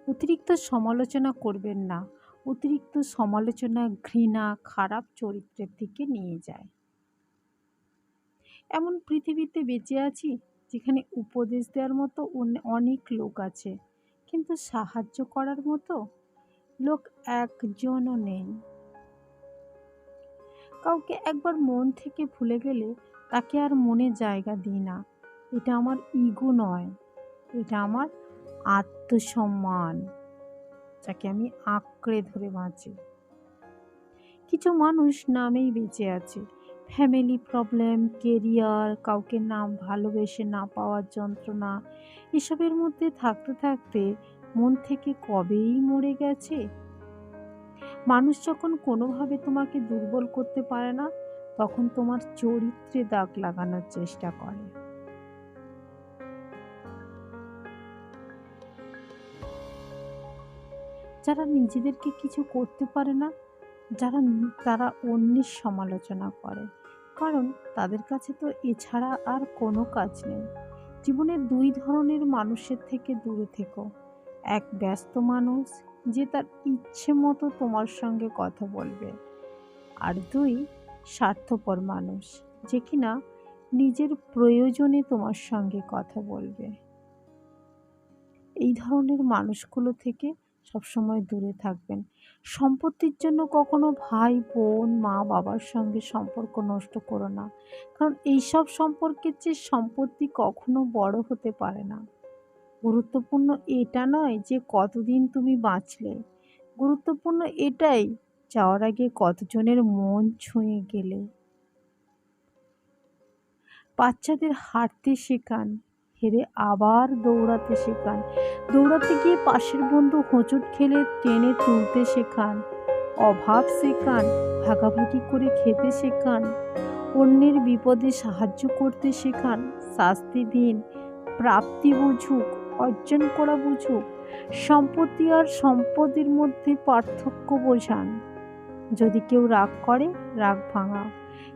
অতিরিক্ত সমালোচনা করবেন না। অতিরিক্ত সমালোচনা ঘৃণা, খারাপ চরিত্রের দিকে নিয়ে যায়। এমন পৃথিবীতে বেঁচে আছি যেখানে উপদেশ দেওয়ার মতো অনেক লোক আছে, কিন্তু সাহায্য করার মতো লোক একজনও নেই। কাউকে একবার মন থেকে ভুলে গেলে তাকে আর মনে জায়গা দিই না। এটা আমার ইগো নয়, এটা আমার আত্মসম্মান, যাকে আমি আঁকড়ে ধরে বাঁচি। কিছু মানুষ নামেই বেঁচে আছে। ফ্যামিলি প্রবলেম, কেরিয়ার, কাউকে না ভালোবেসে না পাওয়ার যন্ত্রণা, এসবের মধ্যে থাকতে থাকতে মন থেকে কবেই মরে গেছে। মানুষ যখন কোনোভাবে তোমাকে দুর্বল করতে পারে না, তখন তোমার চরিত্রে দাগ লাগানোর চেষ্টা করে। যারা নিজেদেরকে কিছু করতে পারে না, তারা অন্যের সমালোচনা করে, কারণ তাদের কাছে তো এছাড়া আর কোনো কাজ নেই। জীবনে দুই ধরনের মানুষের থেকে দূরে থেকো। এক ব্যস্ত মানুষ, যে তার ইচ্ছে মতো তোমার সঙ্গে কথা বলবে। আর দুই স্বার্থপর মানুষ, যে কিনা নিজের প্রয়োজনে তোমার সঙ্গে কথা বলবে। এই ধরনের মানুষগুলো থেকে সবসময় দূরে থাকবেন। সম্পত্তির জন্য কখনো ভাই বোন মা বাবার সঙ্গে সম্পর্ক নষ্ট করো না, কারণ এইসব সম্পর্কের চেয়ে সম্পত্তি কখনো বড় হতে পারে না। গুরুত্বপূর্ণ এটা নয় যে কতদিন তুমি বাঁচলে, গুরুত্বপূর্ণ এটাই যাওয়ার আগে কতজনের মন ছুঁয়ে গেলে। বাচ্চাদের হাঁটতে শেখান, হেরে আবার দৌড়াতে শেখান। দৌড়াতে গিয়ে পাশের বন্ধু হোঁচট খেলে টেনে তুলতে শেখান। অভাব শেখান, ভাগাভাগি করে খেতে শেখান। অন্যের বিপদে সাহায্য করতে শেখান। শাস্তি দিন, প্রাপ্তি বুঝুক, অর্জন করা বুঝুক। সম্পত্তি আর সম্পদের মধ্যে পার্থক্য বোঝান। যদি কেউ রাগ করে, রাগ ভাঙাও।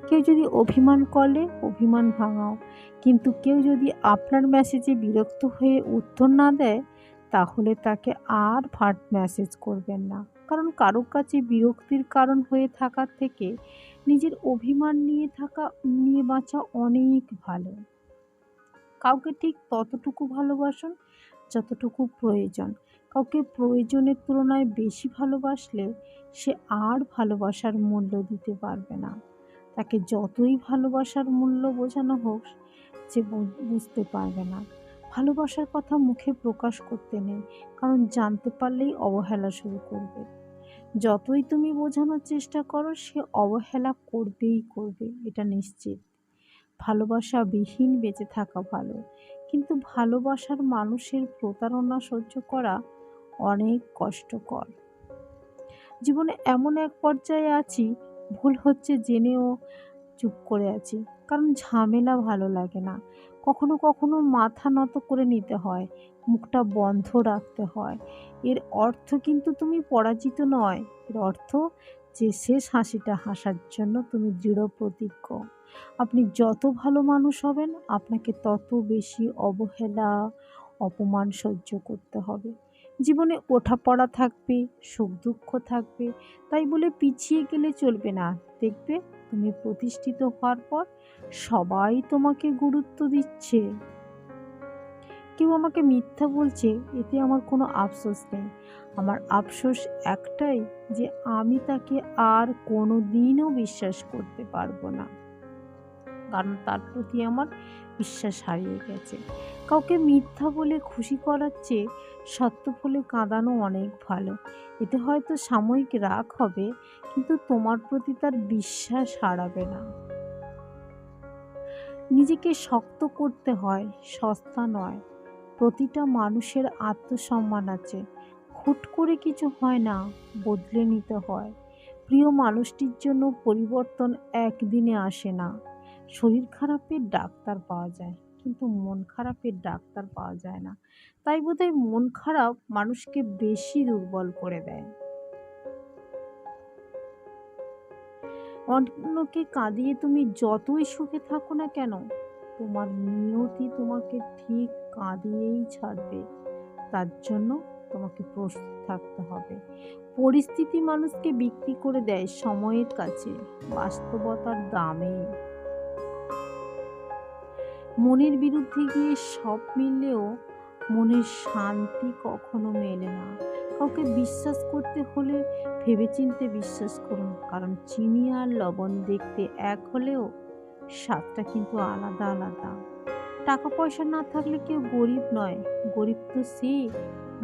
কেউ যদি অভিমান করলে, অভিমান ভাঙাও। কিন্তু কেউ যদি আপনার মেসেজে বিরক্ত হয়ে উত্তর না দেয়, তাহলে তাকে আর মেসেজ করবেন না। কারণ কারো কাছে বিরক্তির কারণ হয়ে থাকার থেকে নিজের অভিমান নিয়ে বাঁচা অনেক ভালো। কাউকে ঠিক ততটুকু ভালোবাসুন যতটুকু প্রয়োজন। কাউকে প্রয়োজনের তুলনায় বেশি ভালোবাসলে সে আর ভালোবাসার মূল্য দিতে পারবে না। তাকে যতই ভালোবাসার মূল্য বোঝানো হোক, সে বুঝতে পারবে না। ভালোবাসার কথা মুখে প্রকাশ করতে নেই, কারণ জানতে পারলেই অবহেলা শুরু করবে। যতই তুমি বোঝানোর চেষ্টা করো, সে অবহেলা করবেই করবে, এটা নিশ্চিত। ভালোবাসাবিহীন বেঁচে থাকা ভালো, কিন্তু ভালোবাসার মানুষের প্রতারণা সহ্য করা অনেক কষ্টকর। জীবনে এমন এক পর্যায়ে আছি, ভুল হচ্ছে জেনেও চুপ করে আছি, কারণ ঝামেলা ভালো লাগে না। কখনো কখনো মাথা নত করে নিতে হয়, মুখটা বন্ধ রাখতে হয়। এর অর্থ কিন্তু তুমি পরাজিত নয়, এর অর্থ যে শেষ হাসিটা হাসার জন্য তুমি দৃঢ় প্রতিজ্ঞ। আপনি যত ভালো মানুষ হবেন, আপনাকে তত বেশি অবহেলা, অপমান সহ্য করতে হবে। জীবনে ওঠাপড়া থাকবে, সুখ দুঃখ থাকবে, তাই বলে পিছিয়ে গেলে চলবে না। দেখবে তুমি প্রতিষ্ঠিত হওয়ার পর সবাই তোমাকে গুরুত্ব দিচ্ছে। কেউ আমাকে মিথ্যা বলছে, এতে আমার কোনো আফসোস নেই। আমার আফসোস একটাই, যে আমি তাকে আর কোনো দিনও বিশ্বাস করতে পারবো না, কারণ তার প্রতি আমার বিশ্বাস হারিয়ে গেছে। কাউকে মিথ্যা বলে খুশি করার চেয়ে সত্য বলে কাঁদানো অনেক ভালো। এতে হয়তো সাময়িক রাগ হবে, কিন্তু তোমার প্রতি তার বিশ্বাস হারাবে না। নিজেকে শক্ত করতে হয়, সস্তা নয়। প্রতিটা মানুষের আত্মসম্মান আছে। হুট করে কিছু হয় না, বদলে নিতে হয়। প্রিয় মানুষটির জন্য পরিবর্তন একদিনে আসে না। শরীর খারাপের ডাক্তার পাওয়া যায়, কিন্তু মন খারাপের ডাক্তার পাওয়া যায় না। তাই বোধহয় মন খারাপ মানুষকে বেশি দুর্বল করে দেয়। অন্যকে কাঁদিয়ে তুমি যতই সুখে থাকো না কেন, তোমার নিয়তি তোমাকে ঠিক কাঁদিয়েই ছাড়বে। তার জন্য তোমাকে প্রস্তুত থাকতে হবে। পরিস্থিতি মানুষকে বিক্রি করে দেয় সময়ের কাছে, বাস্তবতার দামে। মনের বিরুদ্ধে গিয়ে সব মিললেও মনের শান্তি কখনো মেলে না। কাউকে বিশ্বাস করতে হলে ভেবেচিন্তে বিশ্বাস করুন, কারণ চিনি আর লবণ দেখতে এক হলেও স্বাদটা কিন্তু আলাদা আলাদা। টাকা পয়সা না থাকলে কেউ গরিব নয়, গরিব তো সে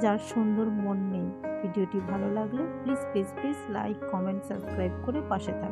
যার সুন্দর মন নেই। ভিডিওটি ভালো লাগলে please please please like, comment, subscribe করে পাশে থাকুন।